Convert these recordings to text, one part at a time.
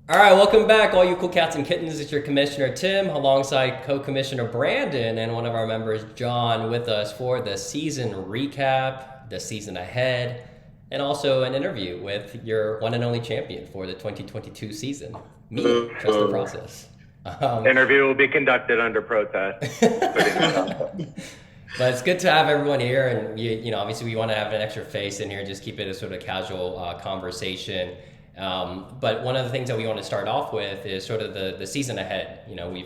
All right, welcome back, all you cool cats and kittens. It's your commissioner Tim, alongside co-commissioner Brandon, and one of our members John, with us for the season recap, the season ahead, and also an interview with your one and only champion for the 2022 season, me. Trust the process. Interview will be conducted under protest. But it's good to have everyone here, and obviously we want to have an extra face in here, just keep it a sort of casual conversation. But one of the things that we want to start off with is sort of the season ahead.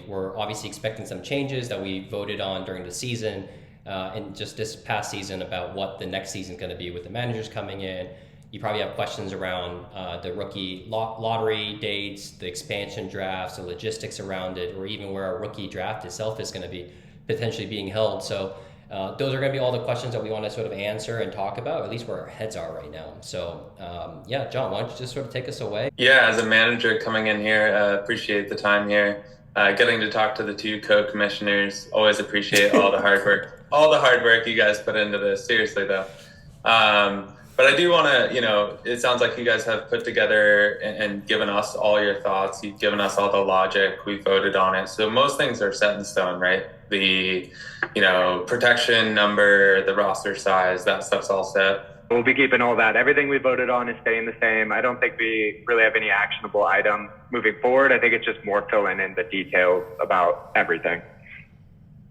We're obviously expecting some changes that we voted on during the season, and just this past season, about what the next season is going to be with the managers coming in. You probably have questions around the rookie lottery dates, the expansion drafts, the logistics around it, or even where our rookie draft itself is going to be potentially being held. So those are going to be all the questions that we want to sort of answer and talk about, at least where our heads are right now. So, John, why don't you just sort of take us away? Yeah, as a manager coming in here, appreciate the time here. Getting to talk to the two co-commissioners, always appreciate all the hard work you guys put into this. Seriously, though. But I do want to, it sounds like you guys have put together and given us all your thoughts. You've given us all the logic. We voted on it. So most things are set in stone, right? The, protection number, the roster size, that stuff's all set. We'll be keeping all that. Everything we voted on is staying the same. I don't think we really have any actionable item moving forward. I think it's just more filling in the details about everything.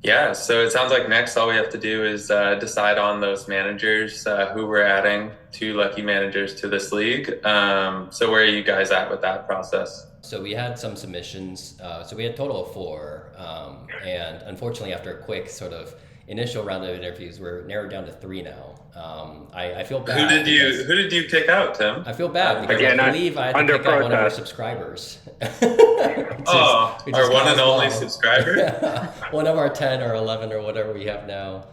Yeah, so it sounds like next all we have to do is decide on those managers, who we're adding, two lucky managers to this league. So where are you guys at with that process? So we had some submissions. So we had a total of 4. And unfortunately, after a quick sort of initial round of interviews, we're narrowed down to 3 now. I feel bad. Who did you kick out, Tim? I feel bad because I believe I had to pick out one of our subscribers. Our one and only subscriber? One of our 10 or 11 or whatever we have now.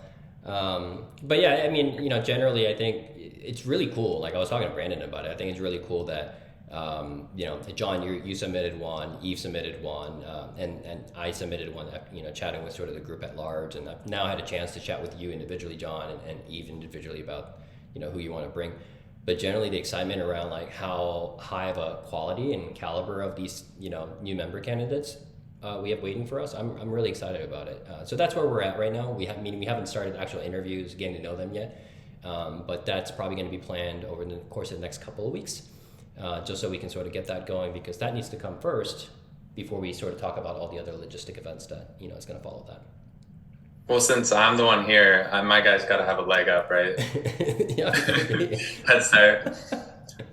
But yeah, I mean, generally I think it's really cool. Like I was talking to Brandon about it. I think it's really cool that John, you submitted one, Eve submitted one, and I submitted one, chatting with sort of the group at large. And I've now had a chance to chat with you individually, John, and Eve individually about, who you want to bring. But generally the excitement around like how high of a quality and caliber of these, new member candidates we have waiting for us, I'm really excited about it. So that's where we're at right now. We haven't started actual interviews, getting to know them yet. But that's probably going to be planned over the course of the next couple of weeks. Just so we can sort of get that going, because that needs to come first before we sort of talk about all the other logistic events that, is going to follow that. Well, since I'm the one here, my guy's got to have a leg up, right? Yeah. That's fair.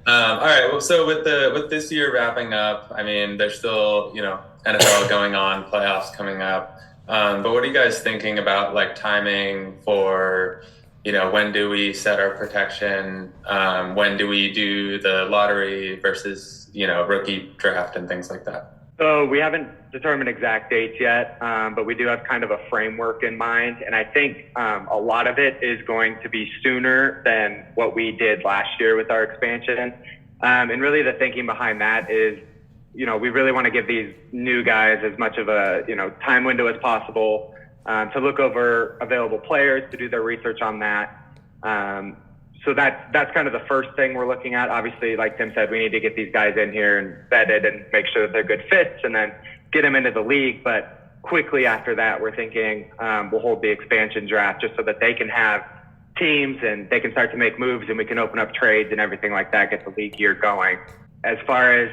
All right. Well, so with this year wrapping up, I mean, there's still, NFL going on, playoffs coming up. But what are you guys thinking about, like, timing for, when do we set our protection? When do we do the lottery versus, rookie draft and things like that? So we haven't determined exact dates yet, but we do have kind of a framework in mind. And I think a lot of it is going to be sooner than what we did last year with our expansion. And really the thinking behind that is, we really want to give these new guys as much of a, time window as possible to look over available players, to do their research on that. So that's kind of the first thing we're looking at. Obviously, like Tim said, we need to get these guys in here and vetted and make sure that they're good fits and then get them into the league. But quickly after that, we're thinking we'll hold the expansion draft just so that they can have teams and they can start to make moves and we can open up trades and everything like that, get the league year going. As far as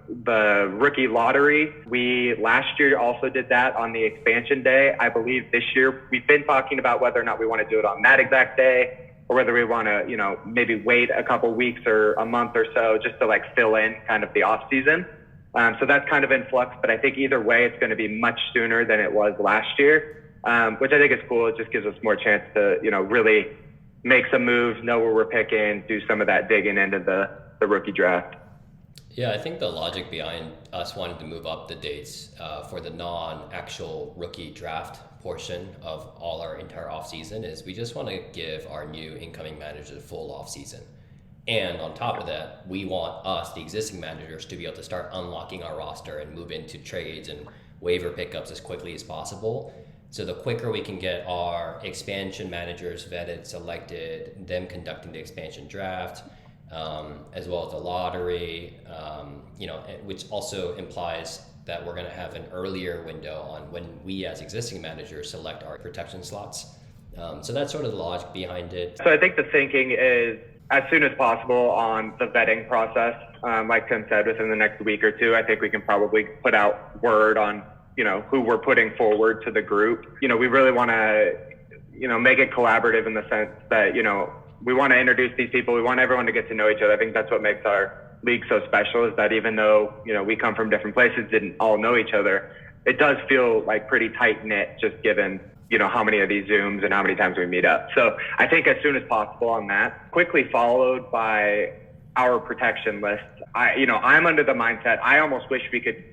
the rookie lottery, we last year also did that on the expansion day. I believe this year we've been talking about whether or not we want to do it on that exact day, or whether we want to, maybe wait a couple weeks or a month or so just to like fill in kind of the off season. So that's kind of in flux, but I think either way, it's going to be much sooner than it was last year, which I think is cool. It just gives us more chance to, really make some moves, know where we're picking, do some of that digging into the rookie draft. Yeah, I think the logic behind us wanting to move up the dates for the non-actual rookie draft portion of all our entire offseason is we just want to give our new incoming managers a full offseason. And on top of that, we want us, the existing managers, to be able to start unlocking our roster and move into trades and waiver pickups as quickly as possible. So the quicker we can get our expansion managers vetted, selected, them conducting the expansion draft, as well as the lottery, which also implies that we're going to have an earlier window on when we as existing managers select our protection slots. So that's sort of the logic behind it. So I think the thinking is as soon as possible on the vetting process. Like Tim said, within the next week or two, I think we can probably put out word on, who we're putting forward to the group. We really want to, make it collaborative in the sense that, we want to introduce these people. We want everyone to get to know each other. I think that's what makes our league so special, is that even though, we come from different places, didn't all know each other, it does feel like pretty tight knit, just given, how many of these Zooms and how many times we meet up. So I think as soon as possible on that, quickly followed by our protection list. I'm under the mindset, I almost wish we could,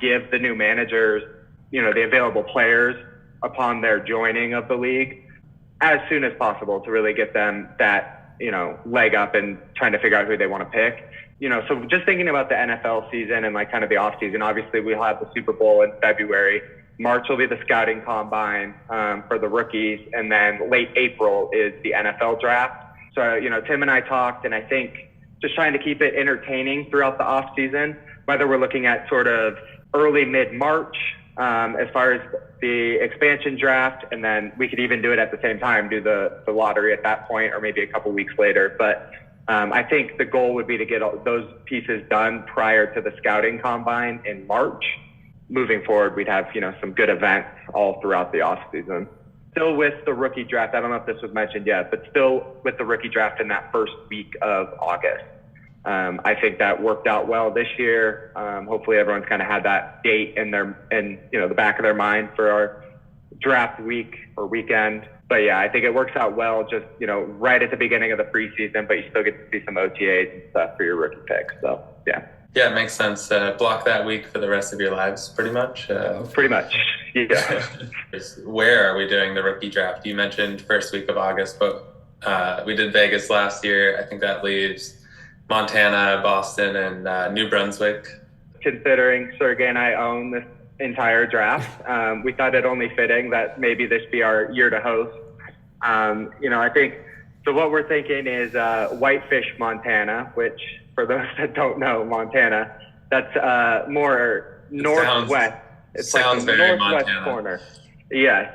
give the new managers, the available players upon their joining of the league as soon as possible to really get them that, leg up and trying to figure out who they want to pick. So just thinking about the NFL season and like kind of the off season, obviously we'll have the Super Bowl in February. March will be the scouting combine for the rookies. And then late April is the NFL draft. So, Tim and I talked, and I think just trying to keep it entertaining throughout the off season, whether we're looking at sort of early mid-March as far as the expansion draft, and then we could even do it at the same time, do the lottery at that point, or maybe a couple weeks later. But I think the goal would be to get those pieces done prior to the scouting combine in March. Moving forward, we'd have, some good events all throughout the off season. Still with the rookie draft, I don't know if this was mentioned yet, but still with the rookie draft in that first week of August. I think that worked out well this year. Hopefully everyone's kind of had that date in the back of their mind for our draft week or weekend. But yeah, I think it works out well just, right at the beginning of the preseason, but you still get to see some OTAs and stuff for your rookie picks. So yeah. Yeah, it makes sense. Block that week for the rest of your lives, pretty much. Pretty much, yeah. Where are we doing the rookie draft? You mentioned first week of August, but we did Vegas last year. I think that leaves Montana, Boston, and New Brunswick. Considering Sergey and I own this entire draft, we thought it only fitting that maybe this be our year to host. I think, so what we're thinking is Whitefish, Montana, which, for those that don't know, Montana, that's more northwest. It's like the northwest Montana corner. Yes,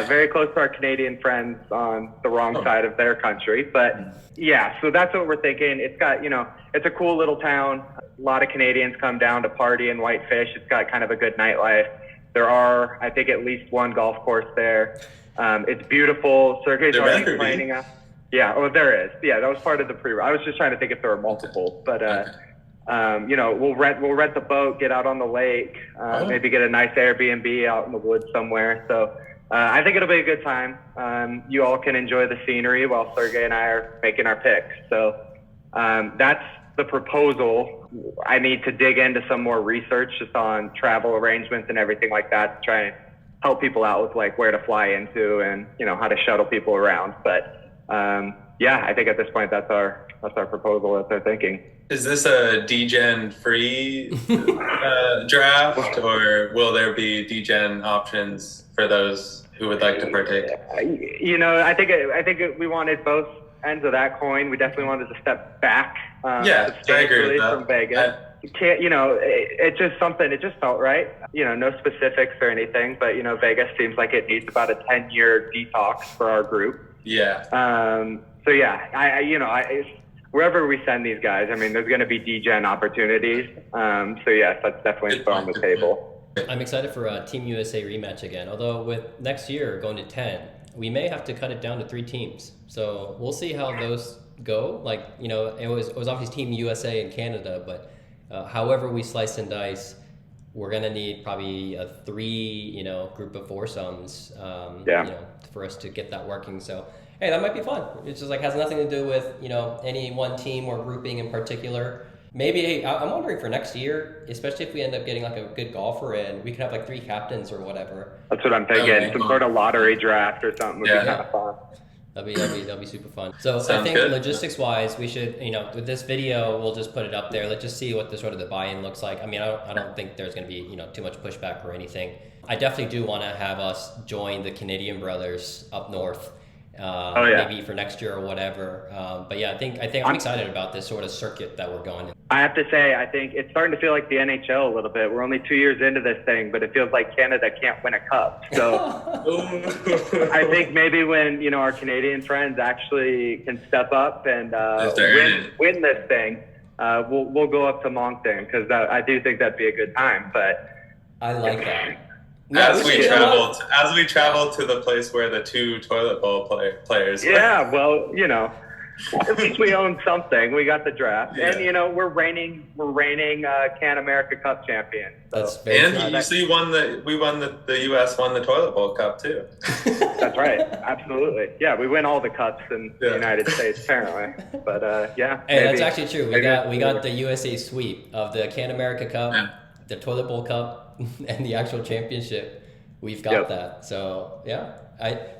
very close to our Canadian friends on the wrong side of their country. But yeah, so that's what we're thinking. It's got, it's a cool little town. A lot of Canadians come down to party in Whitefish. It's got kind of a good nightlife. There are, I think, at least one golf course there. It's beautiful. Sergey's already planning us. Yeah, there is. Yeah, that was part of the I was just trying to think if there were multiple, but we'll rent the boat, get out on the lake, maybe get a nice Airbnb out in the woods somewhere. So I think it'll be a good time. You all can enjoy the scenery while Sergey and I are making our picks. So that's the proposal. I need to dig into some more research just on travel arrangements and everything like that to try and help people out with like where to fly into and how to shuttle people around. But I think at this point that's our proposal that they're thinking. Is this a DGen free draft, or will there be DGen options for those who would like to partake? I think we wanted both ends of that coin. We definitely wanted to step back substantially from Vegas. It's just something, it just felt right. No specifics or anything, but Vegas seems like it needs about a 10-year detox for our group. Yeah. Wherever we send these guys, I mean, there's going to be DGen opportunities. So yes, that's definitely still on the table. I'm excited for Team USA rematch again. Although with next year going to 10, we may have to cut it down to 3 teams. So we'll see how those go. Like, it was obviously Team USA and Canada, but however we slice and dice, we're gonna need probably a 3, group of foursomes, for us to get that working. So, hey, that might be fun. It's just like has nothing to do with any one team or grouping in particular. Maybe I'm wondering for next year, especially if we end up getting like a good golfer in, we could have like 3 captains or whatever. That's what I'm thinking. Some sort of lottery draft or something would be kind of fun. That'll be super fun. So Sounds I think good. Logistics wise, we should, with this video, we'll just put it up there. Let's just see what the sort of the buy-in looks like. I mean, I don't think there's going to be, too much pushback or anything. I definitely do want to have us join the Canadian brothers up north Oh, yeah. maybe for next year or whatever. But yeah, I think I'm excited about this sort of circuit that we're going in. I have to say, I think it's starting to feel like the NHL a little bit. We're only 2 years into this thing, but it feels like Canada can't win a cup. So I think maybe when, you know, our Canadian friends actually can step up and win this thing, we'll go up to Moncton, because I do think that'd be a good time. But I like that. As we travel to the place where the two toilet bowl players. Yeah, well, you know, at least we own something. We got the draft, Yeah. and you know, we're reigning Can America Cup champions. So. That's very And true. you see, the U.S. won the toilet bowl cup too. That's right, absolutely. Yeah, we win all the cups in the United States, apparently. But yeah, Hey, that's actually true. We got the USA sweep of the Can America Cup, the Toilet Bowl Cup, and the actual championship. We've got that. So yeah,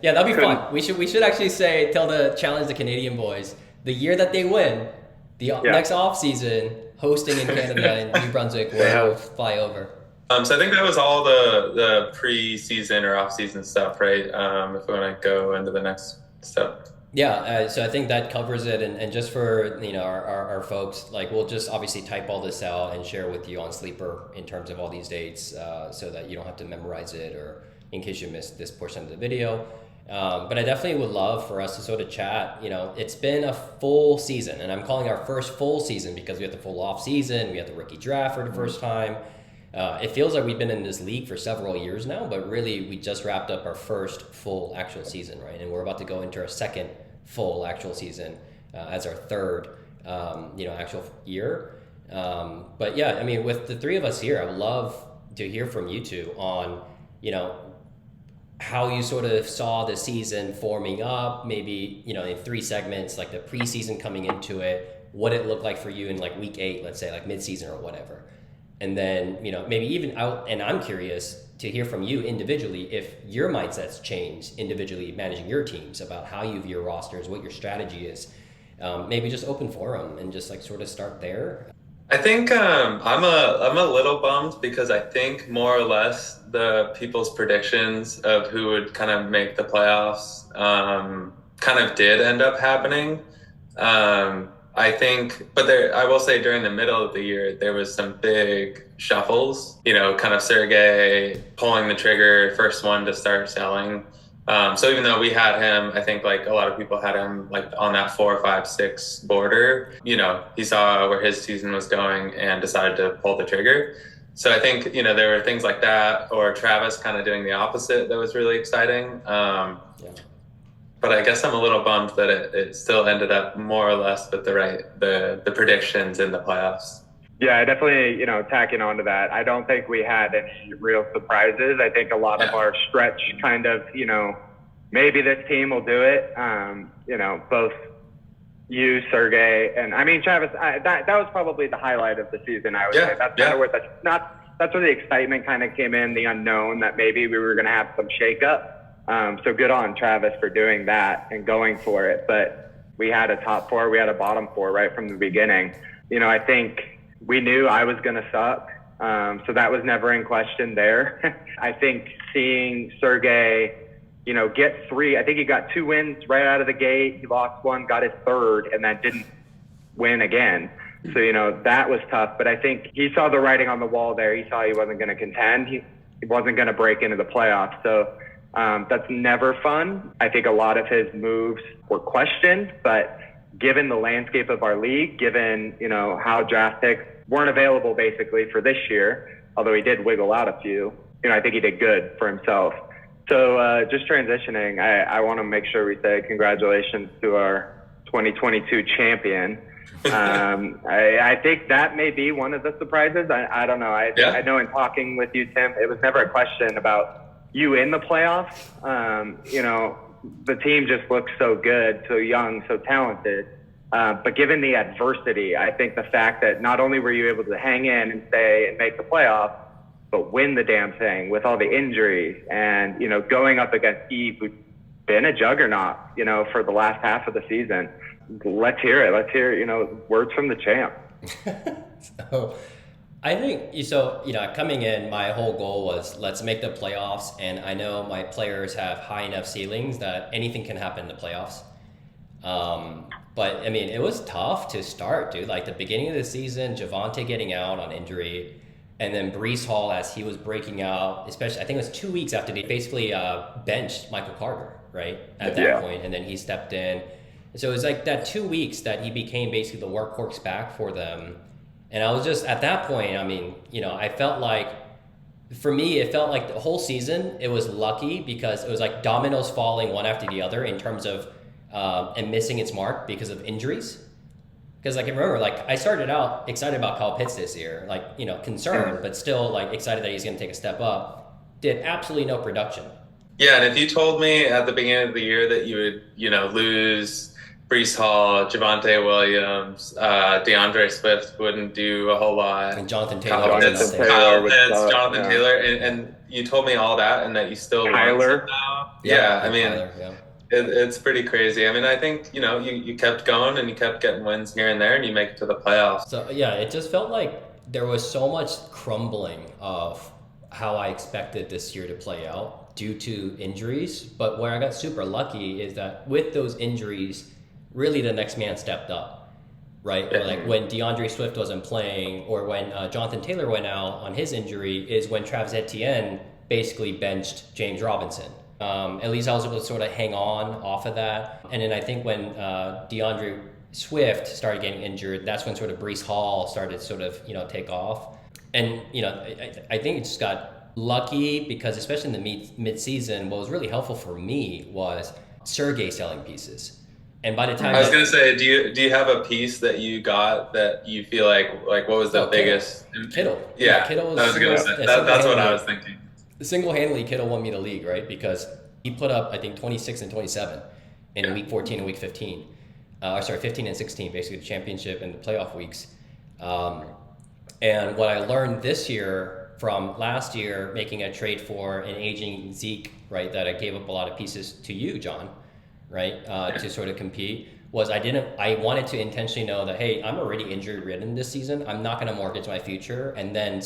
that'll be fun. We should actually challenge the Canadian boys. The year that they win, the next off season, hosting in Canada and New Brunswick, we'll fly over. So I think that was all the pre-season or off-season stuff, right? If we want to go into the next step. Yeah, so I think that covers it, and just for, you know, our folks, like, we'll just obviously type all this out and share with you on Sleeper in terms of all these dates, so that you don't have to memorize it, or in case you missed this portion of the video. But I definitely would love for us to sort of chat. You know, it's been a full season, and I'm calling our first full season because we had the full off season, we had the rookie draft for the first time. It feels like we've been in this league for several years now, but really we just wrapped up our first full actual season, right? And we're about to go into our second full actual season as our third, actual year. But yeah, I mean, with the three of us here, I would love to hear from you two on, you know, how you sort of saw the season forming up, maybe, you know, in 3 segments, like the preseason coming into it, what it looked like for you in like week 8, let's say, like mid-season or whatever. And then, you know, maybe even out, and I'm curious to hear from you individually if your mindset's changed individually managing your teams, about how you view your rosters, what your strategy is. Maybe just open forum and just like sort of start there. I think I'm a little bummed, because I think more or less the people's predictions of who would kind of make the playoffs kind of did end up happening. I think, but I will say during the middle of the year, there was some big shuffles, you know, kind of Sergey pulling the trigger, first one to start selling. So even though we had him, I think like a lot of people had him like on that 4, 5, 6 border, you know, he saw where his season was going and decided to pull the trigger. So I think, you know, there were things like that, or Travis kind of doing the opposite that was really exciting. But I guess I'm a little bummed that it still ended up more or less with the predictions in the playoffs. Yeah, I definitely, you know, tacking onto that, I don't think we had any real surprises. I think a lot of our stretch kind of, you know, maybe this team will do it. You know, both you, Sergey, and I mean, Travis, that was probably the highlight of the season, I would say. That's kind of where that's where the excitement kind of came in, the unknown that maybe we were going to have some shakeup. So good on Travis for doing that and going for it. But we had a top 4, we had a bottom 4 right from the beginning. You know, I think we knew I was going to suck. So that was never in question there. I think seeing Sergey, you know, get 3, I think he got 2 wins right out of the gate. He lost 1, got his 3rd, and then didn't win again. So, you know, that was tough. But I think he saw the writing on the wall there. He saw he wasn't going to contend. He wasn't going to break into the playoffs. So that's never fun. I think a lot of his moves were questioned, but given the landscape of our league, given, you know, how draft picks weren't available basically for this year, although he did wiggle out a few, you know, I think he did good for himself. So just transitioning, I want to make sure we say congratulations to our 2022 champion. I think that may be one of the surprises. I don't know. I know in talking with you, Tim, it was never a question about you in the playoffs. You know, the team just looks so good, so young, so talented. But given the adversity, I think the fact that not only were you able to hang in and stay and make the playoffs, but win the damn thing with all the injuries and, you know, going up against Eve, who's been a juggernaut, you know, for the last half of the season. Let's hear it. Let's hear, you know, words from the champ. So, I think so. Coming in, my whole goal was let's make the playoffs, and I know my players have high enough ceilings that anything can happen in the playoffs. But I mean, it was tough to start, dude. Like the beginning of the season, Javonte getting out on injury, and then Brees Hall as he was breaking out. Especially, I think it was 2 weeks after they basically benched Michael Carter, right at that point, and then he stepped in. And so it was like that 2 weeks that he became basically the workhorse back for them. And I was just at that point, I mean, I felt like, for me, it felt like the whole season, it was lucky because it was like dominoes falling one after the other in terms of, and missing its mark because of injuries. Because like, I remember, like I started out excited about Kyle Pitts this year, like, concerned, but still like excited that he's going to take a step up. Did absolutely no production. Yeah, and if you told me at the beginning of the year that you would, lose Brees Hall, Javonte Williams, DeAndre Swift wouldn't do a whole lot. And Jonathan Taylor. Kyle Pitts, Jonathan Taylor, and you told me all that, and that you still Tyler. Now. Yeah, I mean, Tyler, it's pretty crazy. I mean, I think you kept going and you kept getting wins here and there, and you make it to the playoffs. So yeah, it just felt like there was so much crumbling of how I expected this year to play out due to injuries. But where I got super lucky is that with those injuries, really the next man stepped up, right? Yeah. Or like when DeAndre Swift wasn't playing, or when Jonathan Taylor went out on his injury, is when Travis Etienne basically benched James Robinson. At least I was able to sort of hang on off of that. And then I think when DeAndre Swift started getting injured, that's when sort of Brees Hall started to sort of, take off. And, I think it just got lucky because especially in the mid-season, what was really helpful for me was Sergey selling pieces. And by the time I was gonna say, do you have a piece that you got that you feel like what was the biggest? Kittle. Yeah, Kittle was I was gonna say that's what I was thinking. Single-handedly, Kittle won me the league, right? Because he put up, I think, 26 and 27 in week 14 and week 15. 15 and 16, basically the championship and the playoff weeks. And what I learned this year from last year, making a trade for an aging Zeke, right, that I gave up a lot of pieces to you, John, right, to sort of compete, was I wanted to intentionally know that, hey, I'm already injury-ridden this season. I'm not going to mortgage my future and then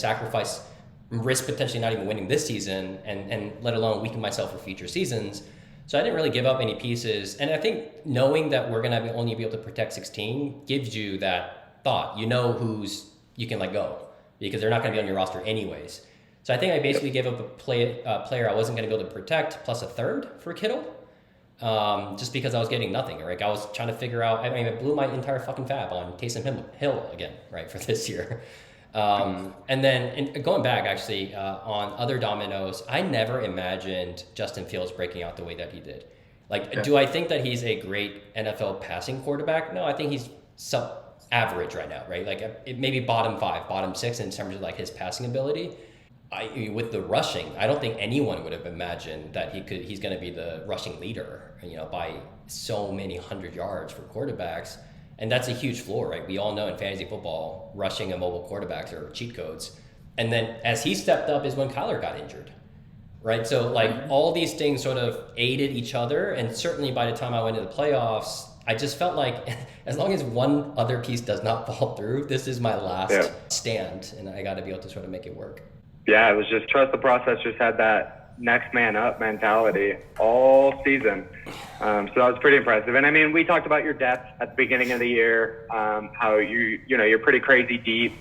risk potentially not even winning this season and let alone weaken myself for future seasons. So I didn't really give up any pieces. And I think knowing that we're going to only be able to protect 16 gives you that thought. Who's you can let go because they're not going to be on your roster anyways. So I think I basically gave up a player I wasn't going to be able to protect plus a third for Kittle. Just because I was getting nothing, right? I was trying to figure out, I mean, I blew my entire fucking fab on Taysom Hill again, right, for this year. And then going back actually on other dominoes, I never imagined Justin Fields breaking out the way that he did. Do I think that he's a great NFL passing quarterback? No, I think he's sub-average right now, right? It maybe bottom 5, bottom 6 in terms of his passing ability. With the rushing, I don't think anyone would have imagined that he's going to be the rushing leader, by so many 100 yards for quarterbacks. And that's a huge floor, right? We all know in fantasy football, rushing and mobile quarterbacks are cheat codes. And then as he stepped up is when Kyler got injured, right? So all these things sort of aided each other. And certainly by the time I went to the playoffs, I just felt like as long as one other piece does not fall through, this is my last stand. And I got to be able to sort of make it work. Yeah, it was just trust the process, just had that next man up mentality all season. So that was pretty impressive. And I mean, we talked about your depth at the beginning of the year, how you're pretty crazy deep,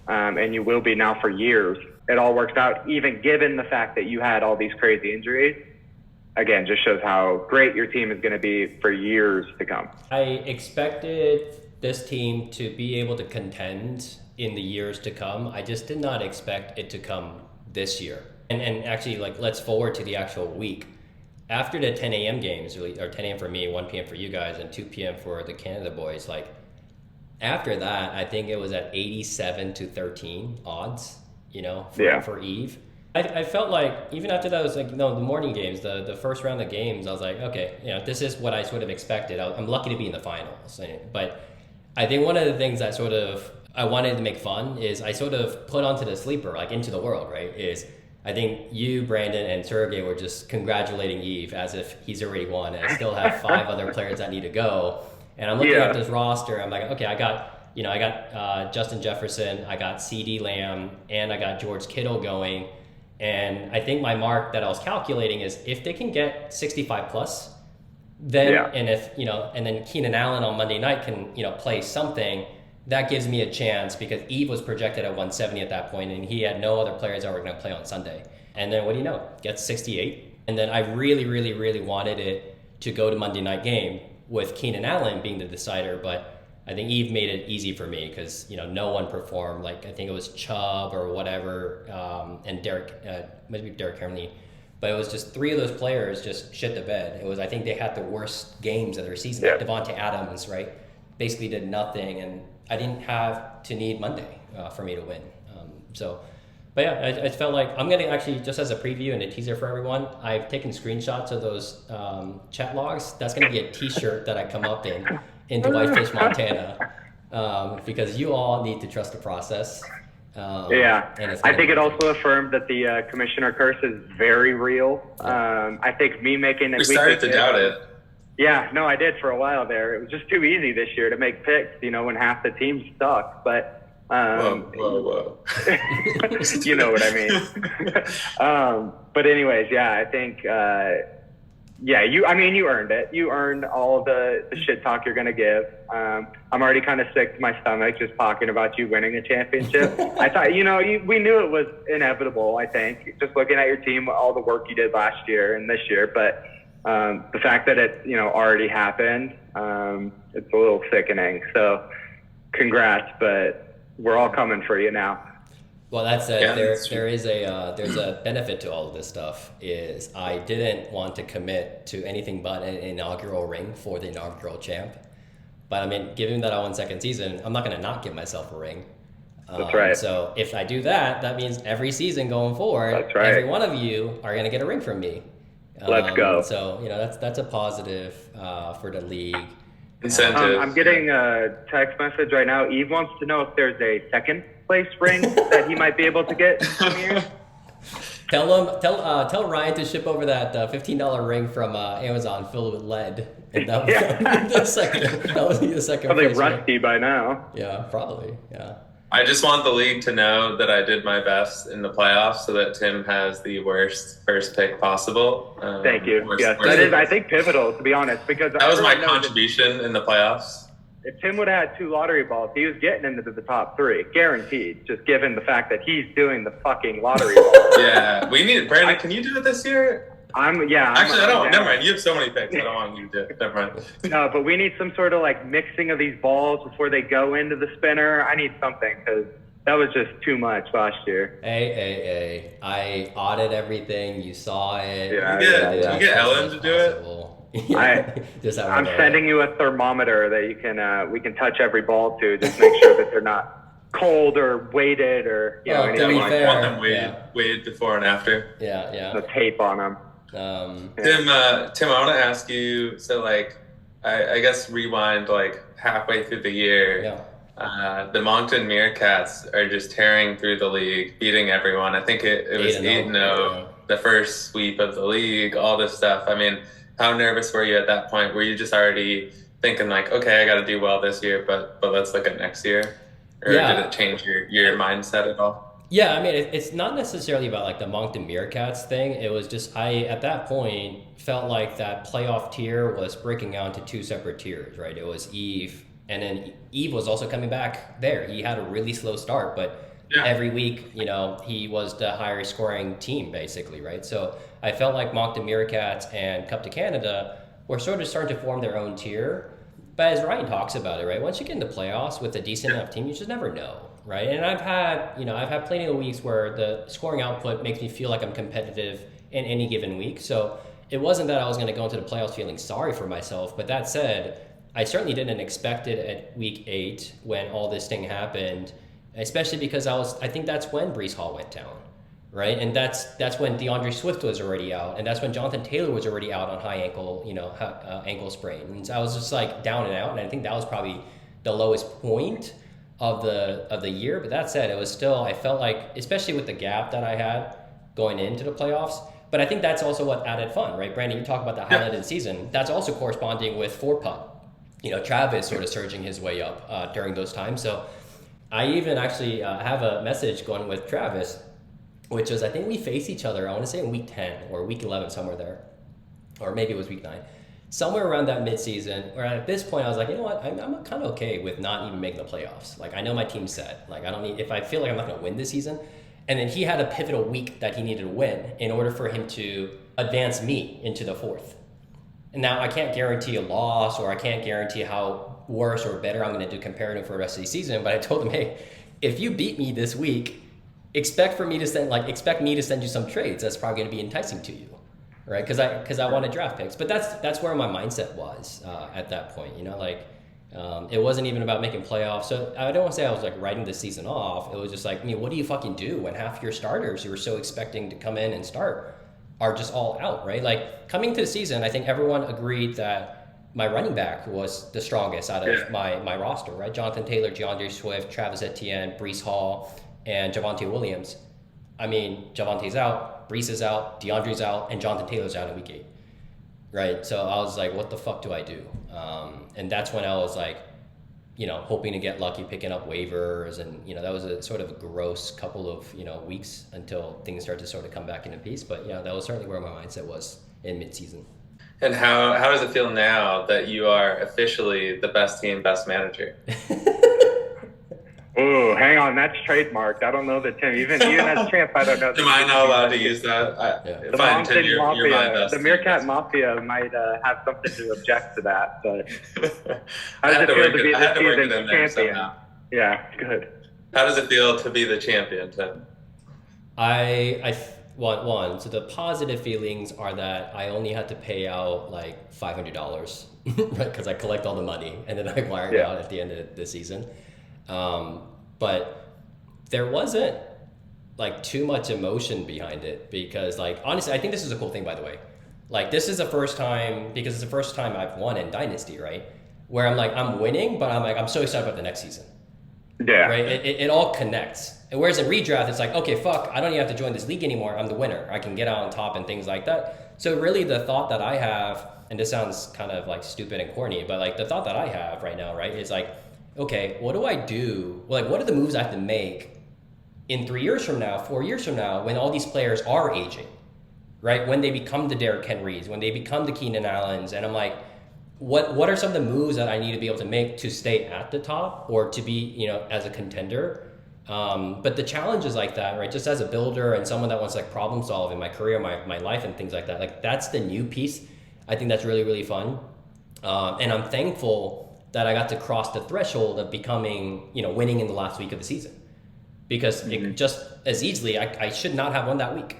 and you will be now for years. It all works out, even given the fact that you had all these crazy injuries. Again, just shows how great your team is going to be for years to come. I expected this team to be able to contend in the years to come. I just did not expect it to come this year. And actually, let's forward to the actual week. After the 10 a.m. games, or 10 a.m. for me, 1 p.m. for you guys, and 2 p.m. for the Canada boys, after that, I think it was at 87-13 odds, for Eve. I felt like, even after that, it was the morning games, the first round of games, I was like, okay, this is what I sort of expected. I'm lucky to be in the finals. But I think one of the things that sort of I wanted to make fun is I sort of put onto the sleeper, Into the World, right, is I think you, Brandon, and Sergey were just congratulating Eve as if he's already won, and I still have 5 other players that need to go. And I'm looking at this roster. I'm like, okay, I got I got Justin Jefferson, I got CeeDee Lamb, and I got George Kittle going. And I think my mark that I was calculating is if they can get 65 plus, then and if and then Keenan Allen on Monday night can play something, that gives me a chance, because Eve was projected at 170 at that point, and he had no other players that were going to play on Sunday. And then what do you know? Gets 68. And then I really, really, really wanted it to go to Monday night game with Keenan Allen being the decider, but I think Eve made it easy for me because no one performed. Like I think it was Chubb or whatever, and maybe Derrick Henry, but it was just three of those players just shit the bed. It was, I think they had the worst games of their season. Yeah. Devontae Adams, right, basically did nothing, and I didn't have to need Monday for me to win. But yeah, I felt like I'm gonna actually, just as a preview and a teaser for everyone, I've taken screenshots of those chat logs. That's gonna be a T-shirt that I come up into Whitefish, Montana, because you all need to trust the process. I think it also affirmed that the commissioner curse is very real. I think me making it. We started to doubt it. Yeah, no, I did for a while there. It was just too easy this year to make picks, when half the teams suck. But whoa. you know what I mean. But anyways, I think. You earned it. You earned all the shit talk you're going to give. I'm already kind of sick to my stomach just talking about you winning a championship. I thought, we knew it was inevitable, I think, just looking at your team, all the work you did last year and this year. But the fact that it, already happened, it's a little sickening. So congrats, but we're all coming for you now. Well, that said, there's a benefit to all of this stuff. Is I didn't want to commit to anything but an inaugural ring for the inaugural champ. But I mean, given that I won second season, I'm not going to not give myself a ring. That's right. So if I do that, that means every season going forward, that's right, every one of you are going to get a ring from me. Let's go. So that's a positive for the league. Incentive. I'm getting a text message right now. Eve wants to know if there's a second place ring that he might be able to get from you. Tell Ryan to ship over that $15 ring from Amazon filled with lead. And that would be the second. That would be the second. Probably place rusty ring. by now. Yeah, probably. Yeah. I just want the league to know that I did my best in the playoffs, so that Tim has the worst first pick possible. Thank you. Yes, that is, I think, pivotal, to be honest, because that was my contribution in the playoffs. If Tim would have had 2 lottery balls, he was getting into the top 3, guaranteed. Just given the fact that he's doing the fucking lottery balls. Yeah, we need Brandon. Can you do it this year? Actually, I don't. Never mind. You have so many picks. I don't want you to do it. Never mind. No, but we need some sort of mixing of these balls before they go into the spinner. I need something because that was just too much last year. Hey. I audited everything. You saw it. Yeah, you get Ellen to do it? I'm sending you a thermometer that we can touch every ball to. Just make sure that they're not cold or weighted or anything like that. Want them weighed before and after. Yeah. The tape on them. Tim, I want to ask you. So, I guess rewind halfway through the year. Yeah. The Moncton Meerkats are just tearing through the league, beating everyone. I think it was 8-0, the first sweep of the league, all this stuff. I mean, how nervous were you at that point? Were you just already thinking okay, I got to do well this year, but let's look at next year? Or did it change your mindset at all? Yeah, I mean, it's not necessarily about the Moncton Meerkats thing. It was just at that point, felt like that playoff tier was breaking out into 2 separate tiers, right? It was Eve, and then Eve was also coming back there. He had a really slow start, but every week, he was the higher scoring team, basically, right? So I felt like Moncton Meerkats and Cup to Canada were sort of starting to form their own tier. But as Ryan talks about it, right, once you get into playoffs with a decent enough team, you just never know. Right. And I've had plenty of weeks where the scoring output makes me feel like I'm competitive in any given week. So it wasn't that I was going to go into the playoffs feeling sorry for myself. But that said, I certainly didn't expect it at week 8 when all this thing happened, especially because I think that's when Breece Hall went down. Right. And that's when DeAndre Swift was already out. And that's when Jonathan Taylor was already out on high ankle, ankle sprain. And so I was just down and out. And I think that was probably the lowest point of the year. But that said, it was still, I felt like, especially with the gap that I had going into the playoffs, but I think that's also what added fun, right? Brandon, you talk about the highlighted season. That's also corresponding with 4-putt, Travis sort of surging his way up during those times. So I even actually have a message going with Travis, which is I think we faced each other, I want to say in week 10 or week 11, somewhere there, or maybe it was week 9. Somewhere around that midseason, or at this point, I was like, you know what, I'm kind of okay with not even making the playoffs. Like, I know my team's set. Like, I don't need, if I feel like I'm not going to win this season. And then he had a pivotal week that he needed to win in order for him to advance me into the 4th. And now I can't guarantee a loss, or I can't guarantee how worse or better I'm going to do comparative for the rest of the season. But I told him, hey, if you beat me this week, expect me to send you some trades. That's probably going to be enticing to you. Right, because I wanted draft picks, but that's where my mindset was at that point. It wasn't even about making playoffs. So I don't want to say I was like writing the season off. It was just like, what do you fucking do when half your starters who were so expecting to come in and start are just all out, right? Like coming to the season, I think everyone agreed that my running back was the strongest out of my roster, right? Jonathan Taylor, DeAndre Swift, Travis Etienne, Breece Hall, and Javonte Williams. I mean, Javante's out, Breece is out, DeAndre's out, and Jonathan Taylor's out in week 8. Right? So I was like, what the fuck do I do? And that's when I was like, hoping to get lucky picking up waivers. And, that was a sort of a gross couple of, weeks until things started to sort of come back into peace. But yeah, that was certainly where my mindset was in midseason. And how does it feel now that you are officially the best team, best manager? Oh, hang on, that's trademarked. I don't know that Tim, even as champ, I don't know. Am I not allowed to use that? The Mountain Mafia, the Meerkat Mafia might have something to object to that. But how does it feel to be this season's champion? Yeah, good. How does it feel to be the champion, Tim? I want one. So the positive feelings are that I only had to pay out like $500, right? Because I collect all the money and then I wire it out at the end of the season. But there wasn't like too much emotion behind it because like, honestly, I think this is a cool thing, by the way. Like this is the first time, because it's the first time I've won in Dynasty, right? Where I'm like, I'm winning, but I'm so excited about the next season. Yeah. Right. It all connects. And whereas in redraft, it's like, okay, fuck, I don't even have to join this league anymore. I'm the winner. I can get out on top and things like that. So really the thought that I have, and this sounds kind of like stupid and corny, but like the thought that I have right now, right, is like, okay, what do I do? Like, what are the moves I have to make in 3 years from now, 4 years from now, when all these players are aging, right? When they become the Derrick Henrys, when they become the Keenan Allens, and I'm like, what are some of the moves that I need to be able to make to stay at the top or to be, as a contender? But the challenges like that, right? Just as a builder and someone that wants like problem solve in my career, my life and things like that, like that's the new piece. I think that's really, really fun. And I'm thankful that I got to cross the threshold of becoming, winning in the last week of the season. Because it just as easily, I should not have won that week,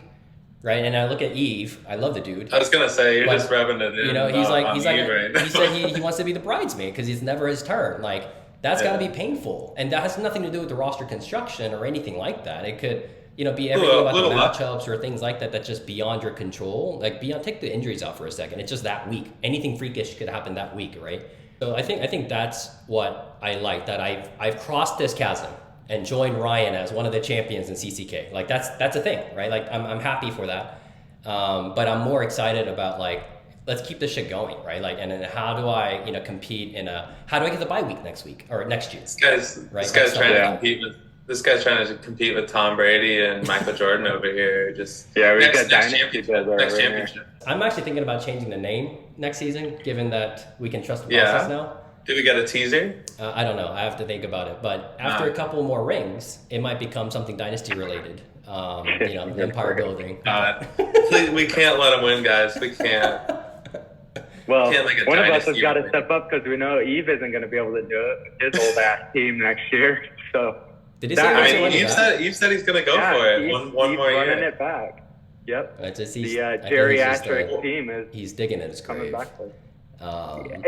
right? And I look at Eve, I love the dude. I was gonna say, you're just rubbing it in. He's like, he said he wants to be the bridesmaid because it's never his turn. Like, that's gotta be painful. And that has nothing to do with the roster construction or anything like that. It could, be everything about the matchups or things like that that's just beyond your control. Like, take the injuries out for a second. It's just that week. Anything freakish could happen that week, right? So I think that's what I like, that I've crossed this chasm and joined Ryan as one of the champions in CCK. Like that's a thing, right? Like I'm happy for that. But I'm more excited about like, let's keep this shit going, right? Like, and then how do I, compete how do I get the bye week next week or next year? This guy's trying to compete with Tom Brady and Michael Jordan over here. We got dynasty next championship. I'm actually thinking about changing the name next season, given that we can trust the process now. Did we get a teaser? I don't know. I have to think about it. But after a couple more rings, it might become something dynasty related. Empire building. Please, we can't let him win, guys. We can't. Well, one of us has got to step up because we know Eve isn't going to be able to do it with his old ass team next year. So. Did he say Eve said he's going to go for it. One more year. Running it back. Yep. It's just, the geriatric team is he's digging at his grave. Coming back to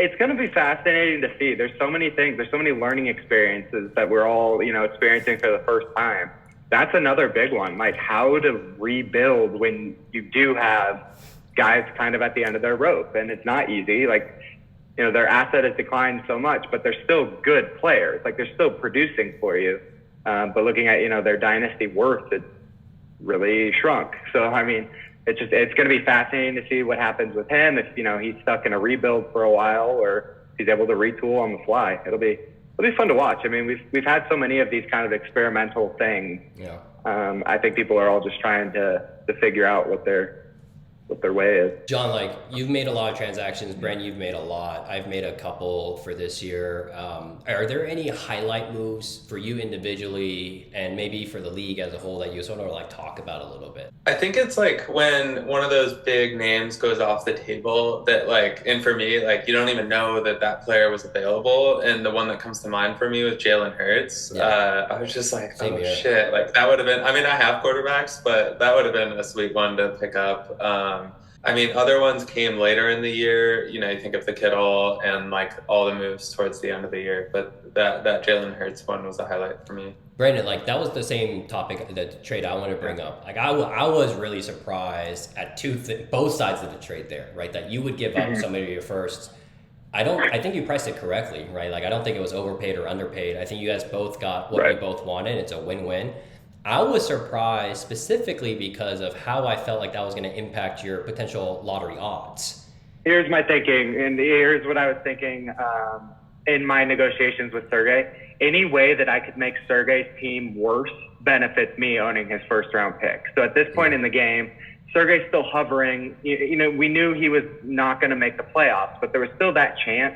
it's going to be fascinating to see. There's so many things. There's so many learning experiences that we're all, experiencing for the first time. That's another big one. Like how to rebuild when you do have guys kind of at the end of their rope, and it's not easy. Like, their asset has declined so much, but they're still good players. Like they're still producing for you. But looking at, their dynasty worth, it really shrunk. So, I mean, it's going to be fascinating to see what happens with him if, he's stuck in a rebuild for a while or he's able to retool on the fly. It'll be fun to watch. I mean, we've had so many of these kind of experimental things. Yeah. I think people are all just trying to figure out what their way is. John, like, you've made a lot of transactions. Brent, you've made a lot. I've made a couple for this year. Are there any highlight moves for you individually and maybe for the league as a whole that you sort of like talk about a little bit? I think it's like when one of those big names goes off the table that, like, and for me, like, you don't even know that player was available. And the one that comes to mind for me was Jalen Hurts. Yeah. I was just like, Same here. shit. Like, that would have been, I mean, I have quarterbacks, but that would have been a sweet one to pick up. I mean, other ones came later in the year. You know, you think of the Kittle and like all the moves towards the end of the year, but that Jalen Hurts one was a highlight for me. Brandon, like, that was the same topic, the trade I want to bring up. Like, I was really surprised at both sides of the trade there, right? That you would give up some of your firsts. I think you priced it correctly, right? Like, I don't think it was overpaid or underpaid. I think you guys both got what you both wanted. It's a win-win. I was surprised specifically because of how I felt like that was going to impact your potential lottery odds. Here's my thinking, and here's what I was thinking in my negotiations with Sergey. Any way that I could make Sergey's team worse benefits me owning his first-round pick. So at this point in the game, Sergey's still hovering. You know, we knew he was not going to make the playoffs, but there was still that chance,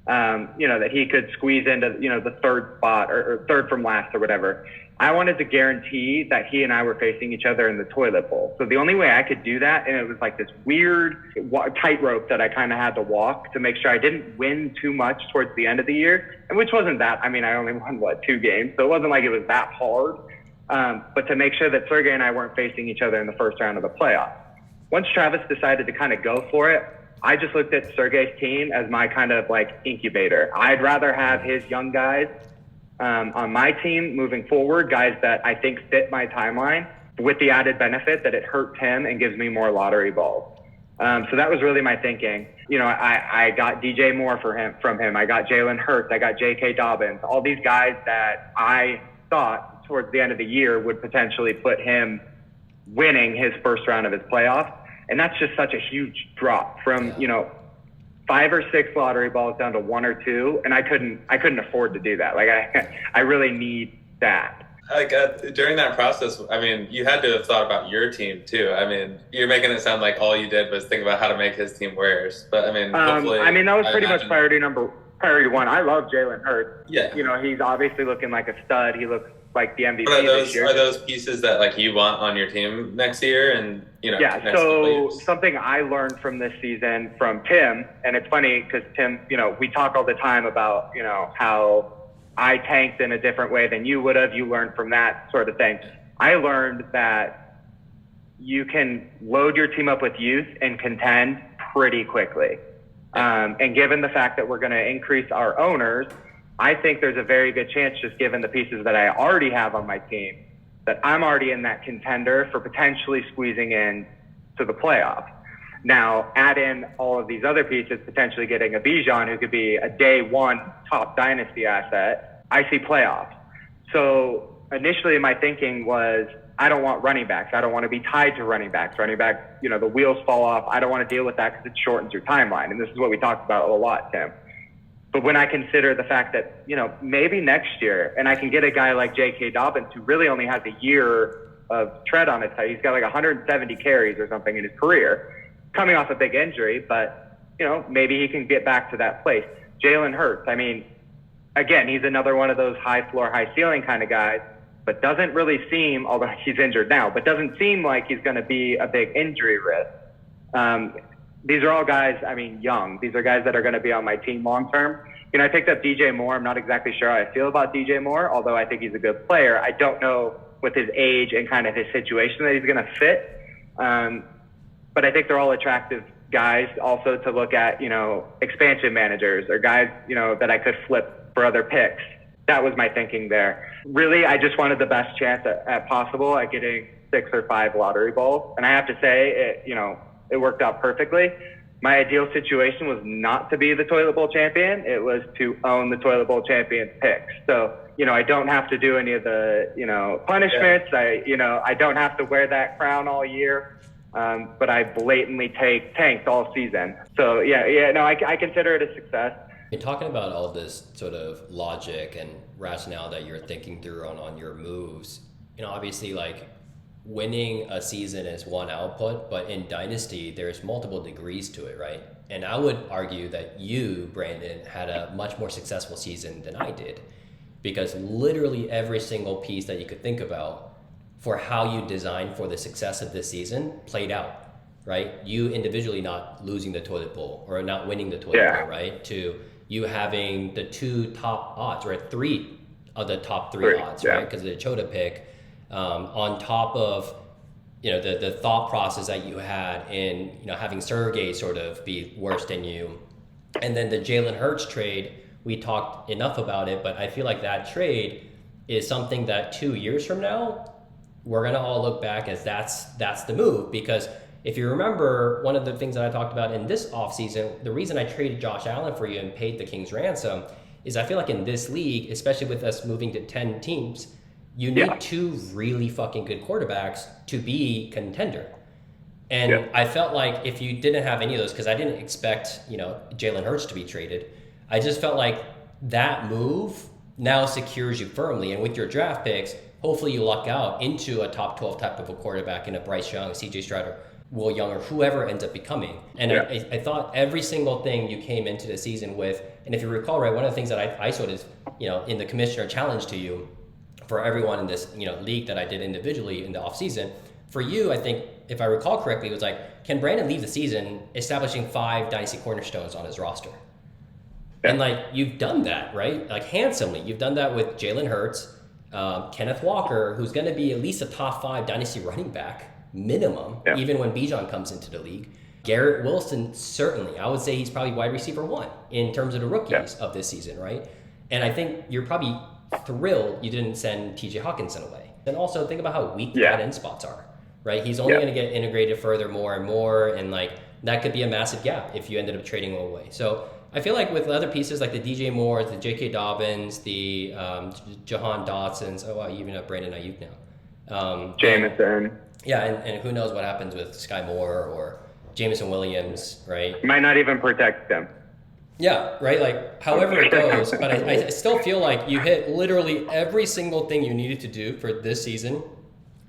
that he could squeeze into, the third spot or third from last or whatever. I wanted to guarantee that he and I were facing each other in the toilet bowl. So the only way I could do that, and it was like this weird tightrope that I kind of had to walk to make sure I didn't win too much towards the end of the year, and which wasn't that. I mean, I only won, 2 games, so it wasn't like it was that hard. But to make sure that Sergey and I weren't facing each other in the first round of the playoffs. Once Travis decided to kind of go for it, I just looked at Sergey's team as my kind of like incubator. I'd rather have his young guys on my team moving forward, guys that I think fit my timeline, with the added benefit that it hurts him and gives me more lottery balls. So that was really my thinking. I got DJ Moore from him. I got Jalen Hurts. I got J.K. Dobbins. All these guys that I thought towards the end of the year would potentially put him winning his first round of his playoffs. And that's just such a huge drop from, 5 or 6 lottery balls down to 1 or 2, and I couldn't afford to do that. Like I really need that. Like during that process, I mean, you had to have thought about your team too. I mean, you're making it sound like all you did was think about how to make his team worse. But I mean, hopefully, that was pretty much priority 1. I love Jalen Hurts. Yeah. He's obviously looking like a stud. He looks like the MVP this year. Are those pieces that like you want on your team next year? And yeah. So something I learned from this season from Tim, and it's funny because Tim, we talk all the time about how I tanked in a different way than you would have. You learned from that sort of thing. I learned that you can load your team up with youth and contend pretty quickly. And given the fact that we're going to increase our owners, I think there's a very good chance, just given the pieces that I already have on my team, that I'm already in that contender for potentially squeezing in to the playoffs. Now, add in all of these other pieces, potentially getting a Bijan who could be a day 1 top dynasty asset. I see playoffs. So initially my thinking was, I don't want running backs. I don't want to be tied to running backs. Running back, the wheels fall off. I don't want to deal with that because it shortens your timeline. And this is what we talked about a lot, Tim. But when I consider the fact that, maybe next year, and I can get a guy like J.K. Dobbins who really only has a year of tread on his side. He's got like 170 carries or something in his career, coming off a big injury, but, maybe he can get back to that place. Jalen Hurts, I mean, again, he's another one of those high floor, high ceiling kind of guys, but doesn't really seem, although he's injured now, but doesn't seem like he's going to be a big injury risk. These are all guys, young. These are guys that are going to be on my team long term. I picked up DJ Moore. I'm not exactly sure how I feel about DJ Moore, although I think he's a good player. I don't know with his age and kind of his situation that he's going to fit. But I think they're all attractive guys also to look at, expansion managers or guys, that I could flip for other picks. That was my thinking there. Really, I just wanted the best chance at possible at getting 6 or 5 lottery balls. And I have to say, it worked out perfectly. My ideal situation was not to be the Toilet Bowl champion. It was to own the Toilet Bowl champion's picks. So, I don't have to do any of the, punishments. Yeah. I don't have to wear that crown all year. But I blatantly tanked all season. So I consider it a success. You're talking about all this sort of logic and rationale that you're thinking through on your moves. Obviously, like, winning a season is one output, but in Dynasty, there's multiple degrees to it, right? And I would argue that you, Brandon, had a much more successful season than I did, because literally every single piece that you could think about for how you designed for the success of this season played out, right? You individually not losing the toilet bowl or not winning the toilet bowl, right? To you having the 2 top odds, right? 3 of the top 3 odds, right? Because of the Chota pick. On top of the thought process that you had in having Sergey sort of be worse than you, and then the Jalen Hurts trade, we talked enough about it, but I feel like that trade is something that 2 years from now we're gonna all look back as that's the move. Because if you remember, one of the things that I talked about in this offseason, the reason I traded Josh Allen for you and paid the King's ransom is I feel like in this league, especially with us moving to 10 teams, you need 2 really fucking good quarterbacks to be contender. And I felt like if you didn't have any of those, because I didn't expect, Jalen Hurts to be traded, I just felt like that move now secures you firmly. And with your draft picks, hopefully you luck out into a top 12 type of a quarterback in a Bryce Young, CJ Stroud, or Will Young, or whoever ends up becoming. And I thought every single thing you came into the season with, and if you recall, right, one of the things that I sort of, in the commissioner challenge to you, for everyone in this league that I did individually in the offseason, for you, I think, if I recall correctly, it was like, can Brandon leave the season establishing 5 dynasty cornerstones on his roster? And like, you've done that, right? Like, handsomely. You've done that with Jalen Hurts, Kenneth Walker, who's going to be at least a top 5 dynasty running back minimum, even when Bijan comes into the league. Garrett Wilson, certainly. I would say he's probably wide receiver 1 in terms of the rookies of this season, right? And I think you're probably thrilled you didn't send TJ Hawkinson away. And also think about how weak the tight end spots are, right? He's only going to get integrated further more and more, and like that could be a massive gap if you ended up trading him away. So I feel like with other pieces like the DJ Moores, the J.K. Dobbins, the Jahan Dotsons, you even have Brandon Ayuk now. Jameson. And who knows what happens with Sky Moore or Jameson Williams, right? You might not even protect them. Yeah, right? Like, however it goes, but I still feel like you hit literally every single thing you needed to do for this season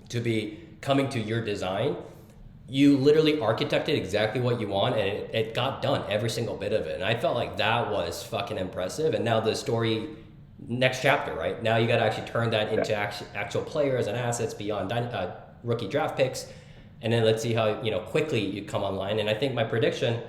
to be coming to your design. You literally architected exactly what you want, and it got done, every single bit of it. And I felt like that was fucking impressive. And now the story, next chapter, right? Now you got to actually turn that into actual players and assets beyond rookie draft picks. And then let's see how quickly you come online. And I think my prediction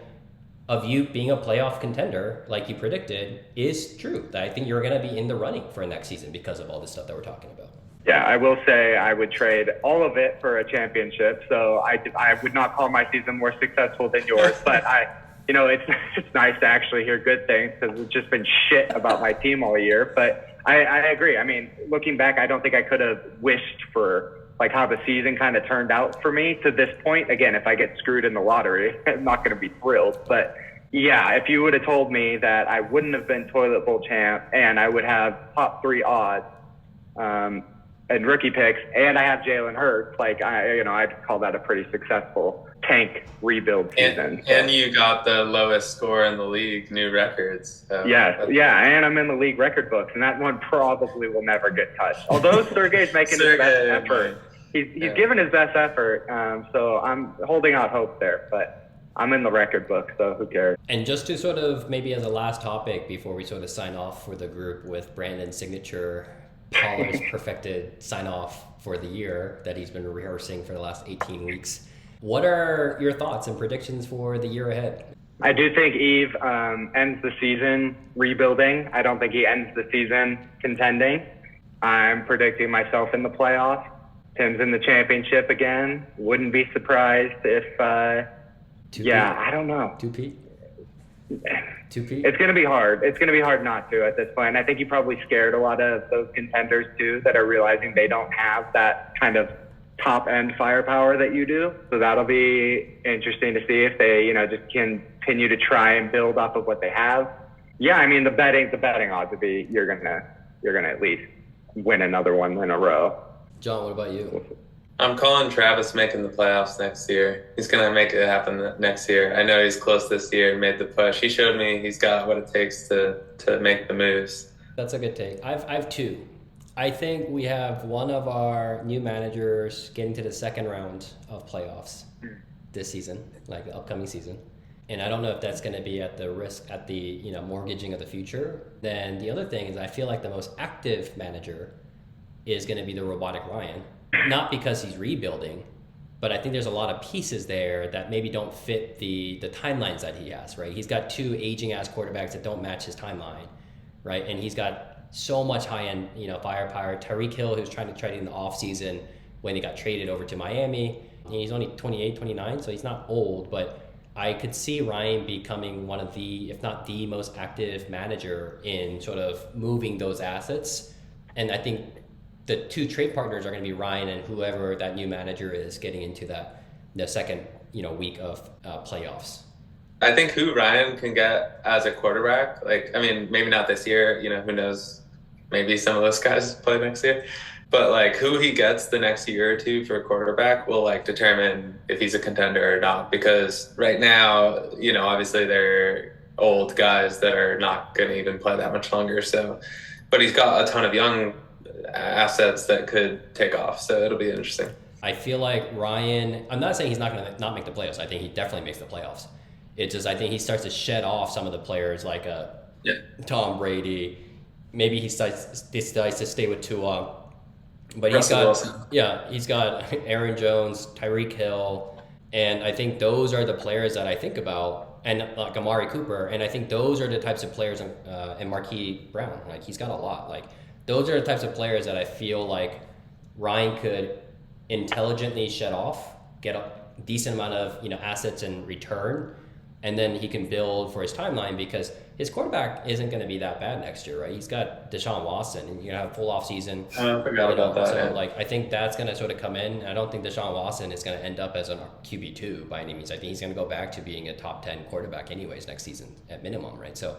of you being a playoff contender, like you predicted, is true. That I think you're going to be in the running for next season because of all this stuff that we're talking about. Yeah, I will say I would trade all of it for a championship. So I would not call my season more successful than yours, but it's nice to actually hear good things, because it's just been shit about my team all year. But I agree. I mean, looking back, I don't think I could have wished for like how the season kind of turned out for me to this point. Again, if I get screwed in the lottery, I'm not going to be thrilled. But yeah, if you would have told me that I wouldn't have been toilet bowl champ and I would have top 3 odds and rookie picks, and I have Jalen Hurts, like I'd call that a pretty successful tank rebuild season. And you got the lowest score in the league, new records. So and I'm in the league record books, and that one probably will never get touched. Although Sergey's making his best effort. He's given his best effort, so I'm holding out hope there, but I'm in the record book, so who cares? And just to sort of maybe as a last topic before we sort of sign off for the group with Brandon's signature Pollard's perfected sign off for the year that he's been rehearsing for the last 18 weeks. What are your thoughts and predictions for the year ahead? I do think Eve ends the season rebuilding. I don't think he ends the season contending. I'm predicting myself in the playoffs. Tim's in the championship again. Wouldn't be surprised if, I don't know. 2P? It's going to be hard. It's going to be hard not to at this point. I think you probably scared a lot of those contenders too that are realizing they don't have that kind of top end firepower that you do. So that'll be interesting to see if they, just continue to try and build up of what they have. Yeah, I mean the betting odds would be you're gonna at least win another one in a row. John, what about you? I'm calling Travis making the playoffs next year. He's gonna make it happen next year. I know he's close this year, made the push. He showed me he's got what it takes to make the moves. That's a good take. I have two. I think we have one of our new managers getting to the second round of playoffs this season, like the upcoming season. And I don't know if that's going to be at the risk, at the mortgaging of the future. Then the other thing is I feel like the most active manager is going to be the robotic Ryan. Not because he's rebuilding, but I think there's a lot of pieces there that maybe don't fit the timelines that he has, right? He's got two aging ass quarterbacks that don't match his timeline, right? And he's got so much high end, firepower. Tyreek Hill, who's trying to trade in the offseason when he got traded over to Miami. He's only 28, 29, so he's not old, but I could see Ryan becoming one of the, if not the most active manager in sort of moving those assets. And I think the two trade partners are going to be Ryan and whoever that new manager is getting into the second week of playoffs. I think who Ryan can get as a quarterback, maybe not this year, who knows, maybe some of those guys play next year, but who he gets the next year or two for a quarterback will determine if he's a contender or not, because right now, obviously they're old guys that are not going to even play that much longer. So, but he's got a ton of young assets that could take off. So it'll be interesting. I feel like Ryan, I'm not saying he's not going to not make the playoffs. I think he definitely makes the playoffs. It's just, I think he starts to shed off some of the players like Tom Brady. Maybe he decides to stay with Tua. But he's got Aaron Jones, Tyreek Hill, and I think those are the players that I think about, and like Amari Cooper, and I think those are the types of players, and Marquise Brown, he's got a lot. Those are the types of players that I feel like Ryan could intelligently shed off, get a decent amount of assets in return, and then he can build for his timeline, because his quarterback isn't going to be that bad next year, right? He's got Deshaun Watson, and you're going to have full off season. I forgot about that. So, I think that's going to sort of come in. I don't think Deshaun Watson is going to end up as a QB2 by any means. I think he's going to go back to being a top 10 quarterback anyways next season at minimum, right? So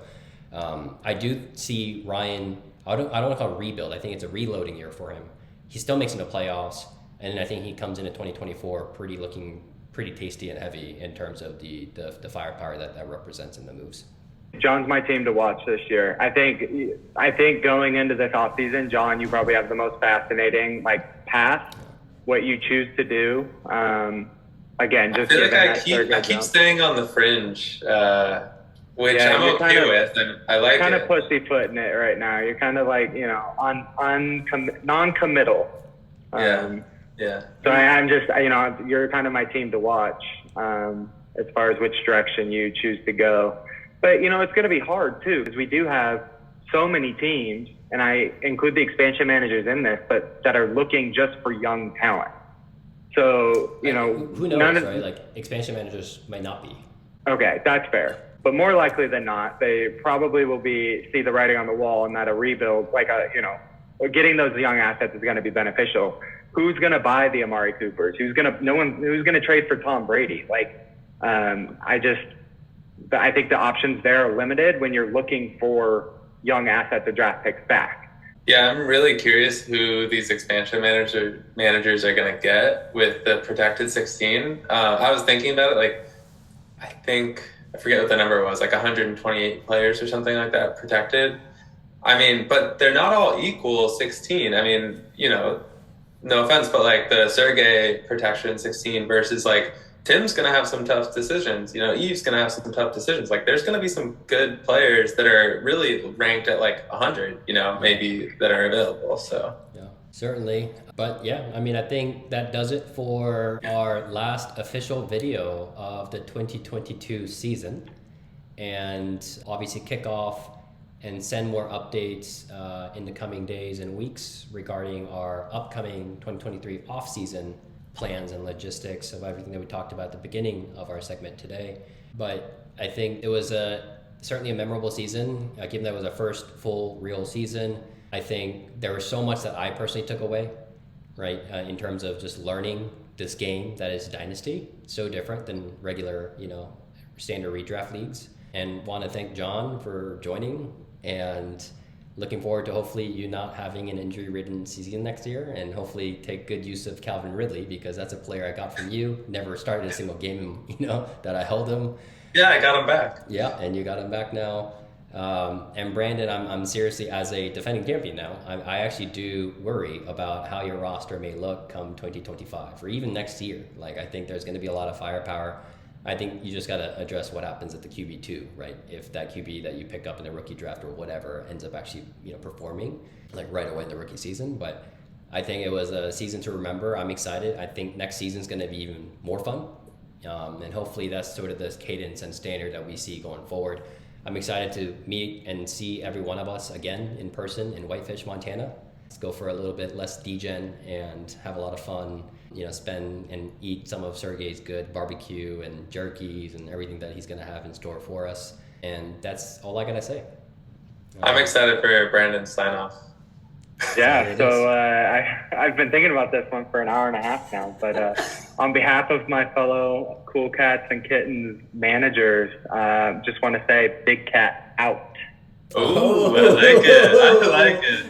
I do see Ryan, I don't want to call it rebuild. I think it's a reloading year for him. He still makes it to playoffs, and I think he comes into 2024 looking pretty tasty and heavy in terms of the firepower that represents in the moves. John's my team to watch this year. I think going into this offseason, John, you probably have the most fascinating path, what you choose to do. Again, just I feel like I keep staying on the fringe, which I'm okay with, and I like it. Kind of pussyfooting it right now. You're kind of non-committal. Yeah. So I'm just, you're kind of my team to watch as far as which direction you choose to go. But, it's going to be hard, too, because we do have so many teams, and I include the expansion managers in this, but that are looking just for young talent. So, who knows, right? Expansion managers might not be. Okay, that's fair. But more likely than not, they probably will see the writing on the wall, and that a rebuild, getting those young assets is going to be beneficial. Who's going to buy the Amari Coopers? Who's going to trade for Tom Brady? I think the options there are limited when you're looking for young assets or draft picks back. Yeah, I'm really curious who these expansion managers are going to get with the protected 16. I was thinking about it, I forget what the number was, 128 players or something like that protected. But they're not all equal 16. No offense, but the Sergey protection 16 versus Tim's going to have some tough decisions. Eve's going to have some tough decisions. There's going to be some good players that are really ranked at 100, maybe that are available. So, yeah, certainly. But yeah, I think that does it for our last official video of the 2022 season. And obviously kick off and send more updates in the coming days and weeks regarding our upcoming 2023 off-season plans and logistics of everything that we talked about at the beginning of our segment today. But I think it was certainly a memorable season, given that it was our first full real season. I think there was so much that I personally took away, right, in terms of just learning this game that is Dynasty, so different than regular, standard redraft leagues. And want to thank John for joining. And looking forward to hopefully you not having an injury-ridden season next year, and hopefully take good use of Calvin Ridley, because that's a player I got from you. Never started a single game, that I held him. Yeah, I got him back. Yeah, and you got him back now. And Brandon, I'm seriously, as a defending champion now, I actually do worry about how your roster may look come 2025 or even next year. Like, I think there's going to be a lot of firepower. I think you just got to address what happens at the QB2, right? If that QB that you pick up in the rookie draft or whatever ends up actually, performing like right away in the rookie season. But I think it was a season to remember. I'm excited. I think next season's going to be even more fun. And hopefully that's sort of the cadence and standard that we see going forward. I'm excited to meet and see every one of us again in person in Whitefish, Montana. Let's go for a little bit less degen and have a lot of fun, spend and eat some of Sergey's good barbecue and jerkies and everything that he's going to have in store for us. And that's all I got to say. I'm excited for Brandon's sign off. Yeah, so I've been thinking about this one for an hour and a half now, but on behalf of my fellow Cool Cats and Kittens managers, just want to say Big Cat out. Oh, I like it. I like it.